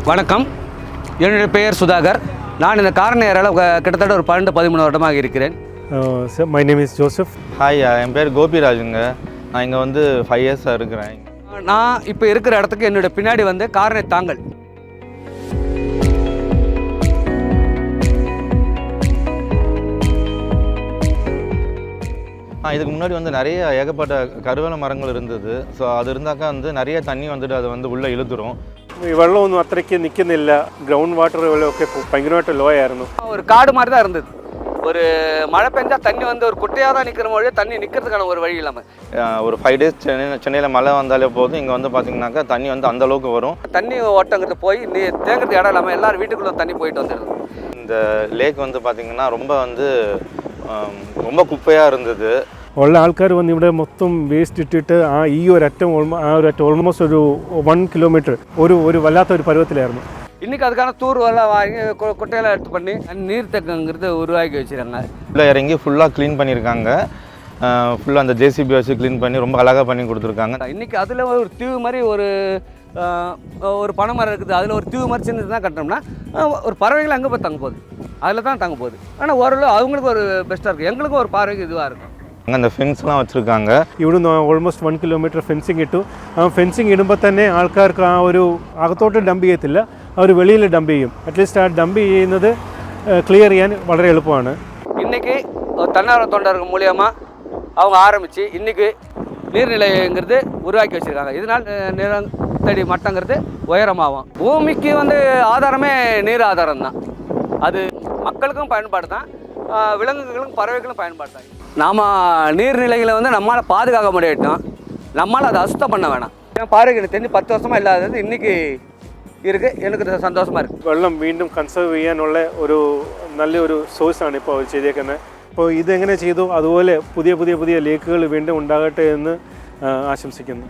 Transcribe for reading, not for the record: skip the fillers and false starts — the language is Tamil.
வணக்கம், என்னுடைய பெயர் சுதாகர். நான் இந்த காரணையாரால் கிட்டத்தட்ட ஒரு 12-13 வருடமாக இருக்கிறேன். My name is Joseph. Hi, என் பேர் கோபிராஜுங்க. நான் இங்கே வந்து 5 இயர்ஸாக இருக்கிறேன். நான் இப்போ இருக்கிற இடத்துக்கு என்னுடைய பின்னாடி வந்து காரணைத்தாங்கல். இதுக்கு முன்னாடி வந்து நிறைய ஏகப்பட்ட கருவேல மரங்கள் இருந்தது. ஸோ அது இருந்தாக்கா வந்து நிறைய தண்ணி வந்துட்டு அது வந்து உள்ளே இழுத்துரும். വെള്ളമൊന്നും അത്രയ്ക്ക് നിൽക്കുന്നില്ല. ഗ്രൗണ്ട് വാട്ടർ ഒക്കെ ഭയങ്കരമായിട്ട് ലോ ആയിരുന്നു. ஒரு காடு மாதிரி தான் இருந்தது. ஒரு மழை பெஞ்சால் தண்ணி வந்து ஒரு குட்டையாக தான் நிற்கிற மொழியே தண்ணி நிற்கிறதுக்கான ஒரு வழி இல்லாமல் ஒரு 5 டேஸ் சென்னையில் மழை வந்தாலே போதும். இங்கே வந்து பார்த்திங்கனாக்கா தண்ணி வந்து அந்தளவுக்கு வரும். தண்ணி ஓட்டங்கிறது போய் தேங்கிறது இடம் இல்லாமல் எல்லோரும் வீட்டுக்குள்ளே தண்ணி போயிட்டு வந்துடுது. இந்த லேக் வந்து பார்த்திங்கன்னா ரொம்ப குப்பையாக இருந்தது. ഉള്ള ആൾക്കാർ വന്ന് ഇവിടെ മൊത്തം വേസ്റ്റ് ഇട്ടിട്ട് ഈ ഒരു അറ്റം ഓൾമോസ്റ്റ് ഒരു 1 കിലോമീറ്റർ ഒരു വല്ലാത്തൊരു പരുവത്തിലായിരുന്നു. இன்றைக்கி அதுக்கான தூர்வெல்லாம் வாங்கி குட்டையெல்லாம் எடுத்து பண்ணி நீர் தேக்கங்கிறது உருவாக்கி வச்சுருக்காங்க. உள்ளே இறங்கி ஃபுல்லாக க்ளீன் பண்ணியிருக்காங்க. ஃபுல்லாக அந்த ஜேசிபி வச்சு க்ளீன் பண்ணி ரொம்ப அழகாக பண்ணி கொடுத்துருக்காங்க. இன்றைக்கி அதில் ஒரு தீவு மாதிரி ஒரு பனை மரம் இருக்குது. அதில் ஒரு தீவு மாதிரி சின்னது தான் கட்டினோம்னா ஒரு பறவைகள் அங்கே போய் தங்க போகுது, அதில் தான் தங்க போகுது. ஆனால் ஓரளவு அவங்களுக்கு ஒரு பெஸ்ட்டாக இருக்குது, எங்களுக்கும் ஒரு பார்வைக்கு இதுவாக இருக்கும். அங்கே அந்த ഫെൻസ്லாம் വെച്ചിരിക്കാங்க. ഇവിടുന്ന് ഓൾമോസ്റ്റ് 1 കിലോമീറ്റർ ഫെൻസിങ് ഇട്ടു. ഫെൻസിങ് ഇടുമ്പോൾ തന്നെ ആൾക്കാർക്ക് ഒരു അകത്തോട്ട് ഡംപ് ചെയ്യത്തില്ല, അവർ വെളിയിൽ ഡംപ് ചെയ്യും. അറ്റ്ലീസ്റ്റ് ഡംപ് ചെയ്യുന്നത് ക്ലിയർ ചെയ്യാൻ വളരെ എളുപ്പമാണ്. இன்றைக்கி தன்னார்வ தொண்டர்கள் மூலியமாக அவங்க ஆரம்பித்து இன்றைக்கி நீர்நிலைங்கிறது உருவாக்கி வச்சுருக்காங்க. இதனால் நிலத்தடி மட்டங்கிறது உயரமாகும். பூமிக்கு ஆதாரமே நீர் ஆதாரம் தான். அது மக்களுக்கும் பயன்பாடு தான், விலங்குகளுக்கும் பறவைகளுக்கும் பயன்பாடு தான். நாம் நீர்நிலைகளை நம்மளால் பாதுகாக்க முடியட்டும், நம்மளால் அதை அசுத்தம் பண்ண வேணாம். என் பார்வைக்கு தெரிஞ்சு 10 வருஷமாக இல்லாதது இன்றைக்கி இருக்குது. எனக்கு சந்தோஷமாக இருக்குது. വെള്ളം വീണ്ടും കൺസേർവ് ചെയ്യാനുള്ള ഒരു നല്ലൊരു സോഴ്സാണ് ഇപ്പോൾ അവർ ചെയ്തേക്കുന്നത്. അപ്പോൾ ഇതെങ്ങനെ ചെയ്തു അതുപോലെ പുതിയ ലേക്കുകൾ വീണ്ടും ഉണ്ടാകട്ടെ എന്ന് ആശംസിക്കുന്നു.